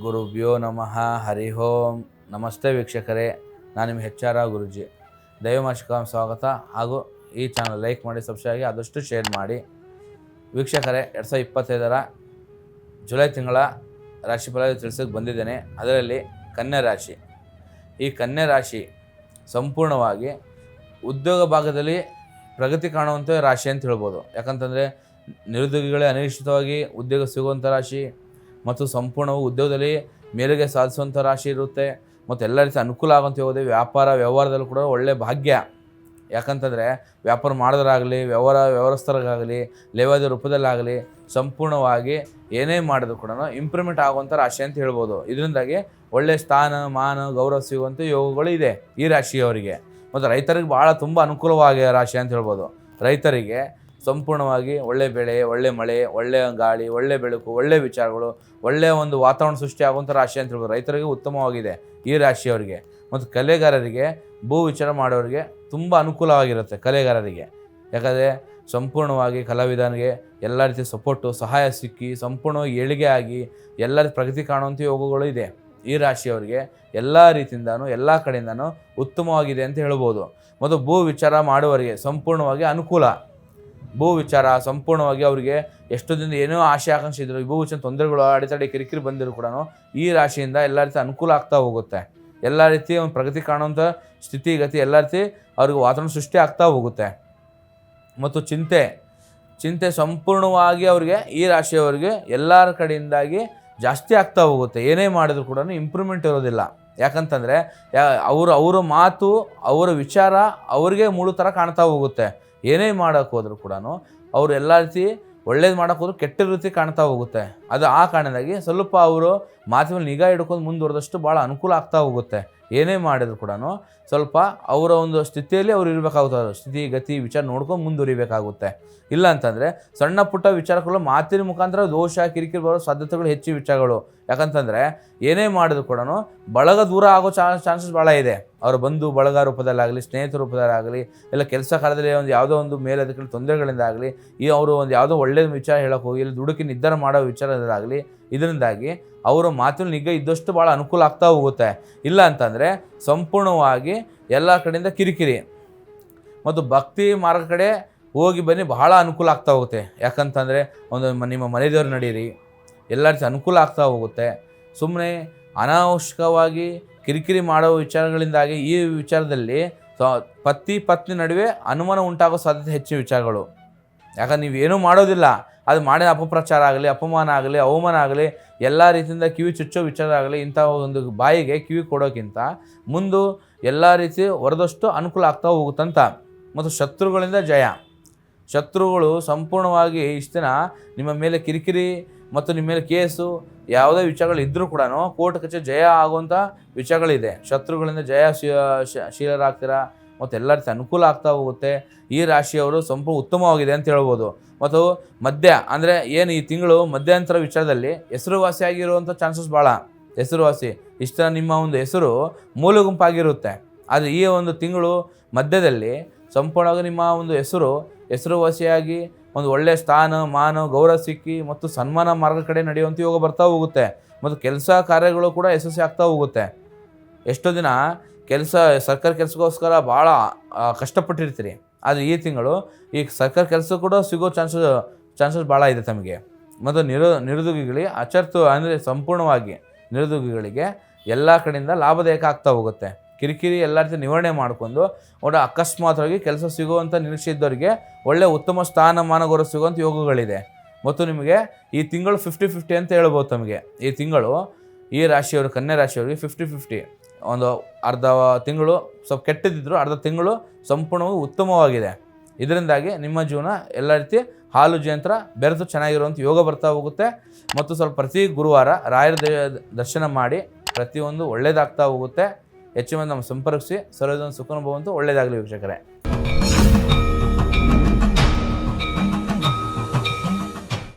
ಗುರುಭ್ಯೋ ನಮಃ ಹರಿ ಓಂ. ನಮಸ್ತೆ ವೀಕ್ಷಕರೇ, ನಾನು ನಿಮ್ಮ HR ಗುರುಜಿ. ದೈವಮಾಸಿಕ ಸ್ವಾಗತ. ಹಾಗೂ ಈ ಚಾನಲ್ ಲೈಕ್ ಮಾಡಿ, ಸಬ್ಸ್ಕ್ರೈಬ್ ಆಗಿ, ಆದಷ್ಟು ಶೇರ್ ಮಾಡಿ. ವೀಕ್ಷಕರೇ, 2025 ಜುಲೈ ತಿಂಗಳ ರಾಶಿಫಲ ತಿಳಿಸೋಕೆ ಬಂದಿದ್ದೇನೆ. ಅದರಲ್ಲಿ ಕನ್ಯಾ ರಾಶಿ. ಈ ಕನ್ಯಾ ರಾಶಿ ಸಂಪೂರ್ಣವಾಗಿ ಉದ್ಯೋಗ ಭಾಗದಲ್ಲಿ ಪ್ರಗತಿ ಕಾಣುವಂಥ ರಾಶಿ ಅಂತ ಹೇಳ್ಬೋದು. ಯಾಕಂತಂದರೆ ನಿರುದ್ಯೋಗಿಗಳೇ ಅನಿರೀಕ್ಷಿತವಾಗಿ ಉದ್ಯೋಗ ಸಿಗುವಂಥ ರಾಶಿ ಮತ್ತು ಸಂಪೂರ್ಣವು ಉದ್ಯೋಗದಲ್ಲಿ ಮೇಲುಗೆ ಸಾಧಿಸುವಂಥ ರಾಶಿ ಇರುತ್ತೆ. ಮತ್ತು ಎಲ್ಲ ರೀತಿ ಅನುಕೂಲ ಆಗುವಂಥ ಹೋಗೋದು. ವ್ಯವಹಾರದಲ್ಲೂ ಕೂಡ ಒಳ್ಳೆಯ ಭಾಗ್ಯ. ಯಾಕಂತಂದರೆ ವ್ಯಾಪಾರ ಮಾಡೋದ್ರಾಗಲಿ, ವ್ಯವಸ್ಥರಾಗಲಿ, ಲೇವಾದೇವಿ ರೂಪದಲ್ಲಾಗಲಿ ಸಂಪೂರ್ಣವಾಗಿ ಏನೇ ಮಾಡಿದ್ರು ಕೂಡ ಇಂಪ್ರೂವ್ಮೆಂಟ್ ಆಗುವಂಥ ರಾಶಿ ಅಂತ ಹೇಳ್ಬೋದು. ಇದರಿಂದಾಗಿ ಒಳ್ಳೆಯ ಸ್ಥಾನ ಮಾನ ಗೌರವ ಸಿಗುವಂಥ ಯೋಗಗಳು ಇದೆ ಈ ರಾಶಿಯವರಿಗೆ. ಮತ್ತು ರೈತರಿಗೆ ಭಾಳ ತುಂಬ ಅನುಕೂಲವಾಗಿ ರಾಶಿ ಅಂತ ಹೇಳ್ಬೋದು. ರೈತರಿಗೆ ಸಂಪೂರ್ಣವಾಗಿ ಒಳ್ಳೆ ಬೆಳೆ, ಒಳ್ಳೆ ಮಳೆ, ಒಳ್ಳೆಯ ಗಾಳಿ, ಒಳ್ಳೆ ಬೆಳಕು, ಒಳ್ಳೆ ವಿಚಾರಗಳು, ಒಳ್ಳೆಯ ಒಂದು ವಾತಾವರಣ ಸೃಷ್ಟಿ ಆಗುವಂಥ ರಾಶಿ ಅಂತ ಹೇಳ್ಬೋದು. ರೈತರಿಗೆ ಉತ್ತಮವಾಗಿದೆ ಈ ರಾಶಿಯವರಿಗೆ. ಮತ್ತು ಕಲೆಗಾರರಿಗೆ, ಭೂ ವಿಚಾರ ಮಾಡೋರಿಗೆ ತುಂಬ ಅನುಕೂಲವಾಗಿರುತ್ತೆ ಕಲೆಗಾರರಿಗೆ. ಯಾಕಂದರೆ ಸಂಪೂರ್ಣವಾಗಿ ಕಲಾವಿದನಿಗೆ ಎಲ್ಲ ರೀತಿಯ ಸಪೋರ್ಟು, ಸಹಾಯ ಸಿಕ್ಕಿ ಸಂಪೂರ್ಣವಾಗಿ ಏಳಿಗೆ ಆಗಿ ಎಲ್ಲ ರೀತಿ ಪ್ರಗತಿ ಕಾಣುವಂಥ ಯೋಗಗಳು ಇದೆ ಈ ರಾಶಿಯವರಿಗೆ. ಎಲ್ಲ ರೀತಿಯಿಂದನೂ ಎಲ್ಲ ಕಡೆಯಿಂದನೂ ಉತ್ತಮವಾಗಿದೆ ಅಂತ ಹೇಳ್ಬೋದು. ಮತ್ತು ಭೂ ವಿಚಾರ ಮಾಡುವವರಿಗೆ ಸಂಪೂರ್ಣವಾಗಿ ಅನುಕೂಲ. ಭೂ ವಿಚಾರ ಸಂಪೂರ್ಣವಾಗಿ ಅವರಿಗೆ ಎಷ್ಟು ದಿನ ಏನೋ ಆಶೆ ಆಕಾಂಕ್ಷೆ ಇದ್ದರು, ಭೂ ವಿಚಾರ ತೊಂದರೆಗಳು, ಅಡೆತಡೆ, ಕಿರಿಕಿರಿ ಬಂದರೂ ಕೂಡ ಈ ರಾಶಿಯಿಂದ ಎಲ್ಲ ರೀತಿ ಅನುಕೂಲ ಆಗ್ತಾ ಹೋಗುತ್ತೆ. ಎಲ್ಲ ರೀತಿ ಒಂದು ಪ್ರಗತಿ ಕಾಣುವಂಥ ಸ್ಥಿತಿಗತಿ, ಎಲ್ಲ ರೀತಿ ಅವ್ರಿಗೆ ವಾತಾವರಣ ಸೃಷ್ಟಿ ಆಗ್ತಾ ಹೋಗುತ್ತೆ. ಮತ್ತು ಚಿಂತೆ ಸಂಪೂರ್ಣವಾಗಿ ಅವರಿಗೆ, ಈ ರಾಶಿಯವರಿಗೆ ಎಲ್ಲರ ಕಡೆಯಿಂದಾಗಿ ಜಾಸ್ತಿ ಆಗ್ತಾ ಹೋಗುತ್ತೆ. ಏನೇ ಮಾಡಿದ್ರು ಕೂಡ ಇಂಪ್ರೂವ್ಮೆಂಟ್ ಇರೋದಿಲ್ಲ. ಯಾಕಂತಂದರೆ ಅವರ ಮಾತು, ಅವರ ವಿಚಾರ ಅವ್ರಿಗೆ ಮುಳು ಥರ ಕಾಣ್ತಾ ಹೋಗುತ್ತೆ. ಏನೇ ಮಾಡೋಕ್ಕೆ ಹೋದ್ರು ಕೂಡ ಅವರು ಎಲ್ಲ ರೀತಿ ಒಳ್ಳೇದು ಮಾಡೋಕ್ಕೆ ಹೋದ್ರು ಕೆಟ್ಟ ರೀತಿ ಕಾಣ್ತಾ ಹೋಗುತ್ತೆ. ಅದು ಆ ಕಾರಣದಾಗಿ ಸ್ವಲ್ಪ ಅವರು ಮಾತಿನ ನಿಗಾ ಹಿಡ್ಕೊಂಡು ಮುಂದುವರೆದಷ್ಟು ಭಾಳ ಅನುಕೂಲ ಆಗ್ತಾ ಹೋಗುತ್ತೆ. ಏನೇ ಮಾಡಿದ್ರು ಕೂಡ ಸ್ವಲ್ಪ ಅವರ ಒಂದು ಸ್ಥಿತಿಯಲ್ಲಿ ಅವ್ರು ಇರಬೇಕಾಗುತ್ತೆ. ಸ್ಥಿತಿ ಗತಿ ವಿಚಾರ ನೋಡ್ಕೊಂಡು ಮುಂದುವರಿಬೇಕಾಗುತ್ತೆ. ಇಲ್ಲ ಅಂತಂದರೆ ಸಣ್ಣ ಪುಟ್ಟ ವಿಚಾರಗಳು ಮಾತಿನ ಮುಖಾಂತರ ದೋಷ ಕಿರಿಕಿರಿ ಬರೋ ಸಾಧ್ಯತೆಗಳು ಹೆಚ್ಚು ವಿಚಾರಗಳು. ಯಾಕಂತಂದರೆ ಏನೇ ಮಾಡಿದ್ರು ಕೂಡ ಬಳಗ ದೂರ ಆಗೋ ಚಾನ್ಸಸ್ ಭಾಳ ಇದೆ. ಅವರ ಬಂಧು ಬಳಗ ರೂಪದಲ್ಲಾಗಲಿ, ಸ್ನೇಹಿತರ ರೂಪದಲ್ಲಾಗಲಿ, ಇಲ್ಲ ಕೆಲಸ ಕಾರ್ಯದಲ್ಲಿ ಒಂದು ಯಾವುದೋ ಒಂದು ಮೇಲಧಿಕಾರಿ ತೊಂದರೆಗಳಿಂದಾಗಲಿ, ಅವರು ಒಂದು ಯಾವುದೋ ಒಳ್ಳೆಯ ವಿಚಾರ ಹೇಳೋಕೆ ಹೋಗಿ, ಇಲ್ಲಿ ದುಡುಕಿ ನಿರ್ಧಾರ ಮಾಡೋ ವಿಚಾರದಾಗಲಿ, ಇದರಿಂದಾಗಿ ಅವರ ಮಾತಿನ ನಿಗ್ಗ ಇದ್ದಷ್ಟು ಭಾಳ ಅನುಕೂಲ ಆಗ್ತಾ ಹೋಗುತ್ತೆ. ಇಲ್ಲ ಅಂತಂದರೆ ಸಂಪೂರ್ಣವಾಗಿ ಎಲ್ಲ ಕಡೆಯಿಂದ ಕಿರಿಕಿರಿ ಮತ್ತು ಭಕ್ತಿ ಮಾರ್ಗ ಕಡೆ ಹೋಗಿ ಬನ್ನಿ ಬಹಳ ಅನುಕೂಲ ಆಗ್ತಾ ಹೋಗುತ್ತೆ. ಯಾಕಂತಂದರೆ ಒಂದು ನಿಮ್ಮ ಮನೆದೇವ್ರು ನಡೀರಿ, ಎಲ್ಲ ರೀತಿ ಅನುಕೂಲ ಆಗ್ತಾ ಹೋಗುತ್ತೆ. ಸುಮ್ಮನೆ ಅನಾವಶ್ಯಕವಾಗಿ ಕಿರಿಕಿರಿ ಮಾಡೋ ವಿಚಾರಗಳಿಂದಾಗಿ ಈ ವಿಚಾರದಲ್ಲಿ ಪತಿ ಪತ್ನಿ ನಡುವೆ ಅನುಮಾನ ಉಂಟಾಗೋ ಸಾಧ್ಯತೆ ಹೆಚ್ಚಿನ ವಿಚಾರಗಳು. ಯಾಕಂದ್ರೆ ನೀವೇನೂ ಮಾಡೋದಿಲ್ಲ, ಅದು ಮಾಡಿದ ಅಪಪ್ರಚಾರ ಆಗಲಿ, ಅಪಮಾನ ಆಗಲಿ, ಅವಮಾನ ಆಗಲಿ, ಎಲ್ಲ ರೀತಿಯಿಂದ ಕಿವಿ ಚುಚ್ಚೋ ವಿಚಾರ ಆಗಲಿ, ಇಂಥ ಒಂದು ಬಾಯಿಗೆ ಕಿವಿ ಕೊಡೋಕ್ಕಿಂತ ಮುಂದೆ ಎಲ್ಲ ರೀತಿ ಹೊರದಷ್ಟು ಅನುಕೂಲ ಆಗ್ತಾ ಹೋಗುತ್ತಂತ. ಮತ್ತು ಶತ್ರುಗಳಿಂದ ಜಯ. ಶತ್ರುಗಳು ಸಂಪೂರ್ಣವಾಗಿ ಇಷ್ಟು ದಿನ ನಿಮ್ಮ ಮೇಲೆ ಕಿರಿಕಿರಿ ಮತ್ತು ನಿಮ್ಮ ಮೇಲೆ ಕೇಸು ಯಾವುದೇ ವಿಚಾರಗಳು ಇದ್ದರೂ ಕೂಡ ಕೋರ್ಟ್ ಕಚೇರಿ ಜಯ ಆಗುವಂಥ ವಿಚಾರಗಳಿದೆ. ಶತ್ರುಗಳಿಂದ ಜಯ ಶೀಲರಾಗ್ತೀರಾ ಮತ್ತು ಎಲ್ಲ ರೀತಿ ಅನುಕೂಲ ಆಗ್ತಾ ಹೋಗುತ್ತೆ. ಈ ರಾಶಿಯವರು ಸಂಪೂರ್ಣ ಉತ್ತಮವಾಗಿದೆ ಅಂತ ಹೇಳ್ಬೋದು. ಮತ್ತು ಮಧ್ಯ ಅಂದರೆ ಏನು ಈ ತಿಂಗಳು ಮಧ್ಯಂತರ ವಿಚಾರದಲ್ಲಿ ಹೆಸರುವಾಸಿಯಾಗಿರುವಂಥ ಚಾನ್ಸಸ್ ಭಾಳ. ಹೆಸರುವಾಸಿ ಇಷ್ಟ ನಿಮ್ಮ ಒಂದು ಹೆಸರು ಮೂಲ ಗುಂಪಾಗಿರುತ್ತೆ. ಆದರೆ ಈ ಒಂದು ತಿಂಗಳು ಮಧ್ಯದಲ್ಲಿ ಸಂಪೂರ್ಣವಾಗಿ ನಿಮ್ಮ ಒಂದು ಹೆಸರುವಾಸಿಯಾಗಿ ಒಂದು ಒಳ್ಳೆಯ ಸ್ಥಾನ ಮಾನ ಗೌರವ ಸಿಕ್ಕಿ ಮತ್ತು ಸನ್ಮಾನ ಮಾರ್ಗ ಕಡೆ ನಡೆಯುವಂಥ ಯೋಗ ಬರ್ತಾ ಹೋಗುತ್ತೆ. ಮತ್ತು ಕೆಲಸ ಕಾರ್ಯಗಳು ಕೂಡ ಯಶಸ್ವಿ ಆಗ್ತಾ ಹೋಗುತ್ತೆ. ಎಷ್ಟೋ ದಿನ ಸರ್ಕಾರಿ ಕೆಲಸಕ್ಕೋಸ್ಕರ ಭಾಳ ಕಷ್ಟಪಟ್ಟಿರ್ತೀರಿ. ಆದರೆ ಈ ತಿಂಗಳು ಈ ಸರ್ಕಾರಿ ಕೆಲಸ ಕೂಡ ಸಿಗೋ ಚಾನ್ಸಸ್ ಭಾಳ ಇದೆ ತಮಗೆ. ಮತ್ತು ನಿರುದ್ಯೋಗಿಗಳಿಗೆ ಅಂದರೆ ಸಂಪೂರ್ಣವಾಗಿ ನಿರುದ್ಯೋಗಿಗಳಿಗೆ ಎಲ್ಲ ಕಡೆಯಿಂದ ಲಾಭದಾಯಕ ಆಗ್ತಾ ಹೋಗುತ್ತೆ. ಕಿರಿಕಿರಿ ಎಲ್ಲ ರೀತಿ ನಿವಾರಣೆ ಮಾಡಿಕೊಂಡು ಒಳ್ಳೆ ಅಕಸ್ಮಾತ್ವಾಗಿ ಕೆಲಸ ಸಿಗುವಂಥ ನಿರೀಕ್ಷೆ ಇದ್ದವರಿಗೆ ಒಳ್ಳೆ ಉತ್ತಮ ಸ್ಥಾನಮಾನ ಗೌರವ ಸಿಗುವಂಥ ಯೋಗಗಳಿದೆ. ಮತ್ತು ನಿಮಗೆ ಈ ತಿಂಗಳು 50-50 ಅಂತ ಹೇಳ್ಬೋದು. ತಮಗೆ ಈ ತಿಂಗಳು ಈ ರಾಶಿಯವರು, ಕನ್ಯಾ ರಾಶಿಯವರಿಗೆ 50-50. ಒಂದು ಅರ್ಧ ತಿಂಗಳು ಸ್ವಲ್ಪ ಕೆಟ್ಟದಿದ್ದರೂ ಅರ್ಧ ತಿಂಗಳು ಸಂಪೂರ್ಣವಾಗಿ ಉತ್ತಮವಾಗಿದೆ. ಇದರಿಂದಾಗಿ ನಿಮ್ಮ ಜೀವನ ಎಲ್ಲ ರೀತಿ ಹಾಲು ಜಯಂತ್ರ ಬೆರೆತು ಚೆನ್ನಾಗಿರುವಂಥ ಯೋಗ ಬರ್ತಾ ಹೋಗುತ್ತೆ. ಮತ್ತು ಸ್ವಲ್ಪ ಪ್ರತಿ ಗುರುವಾರ ರಾಯರ ದರ್ಶನ ಮಾಡಿ ಪ್ರತಿಯೊಂದು ಒಳ್ಳೆಯದಾಗ್ತಾ ಹೋಗುತ್ತೆ. ಹೆಚ್ಚು ಮಂದಿ ನಮ್ಮ ಸಂಪರ್ಕಿಸಿ ಸರ್ವಜನ ಸುಖ ಭವಂತು. ಒಳ್ಳೆಯದಾಗಲಿ ವೀಕ್ಷಕರೇ.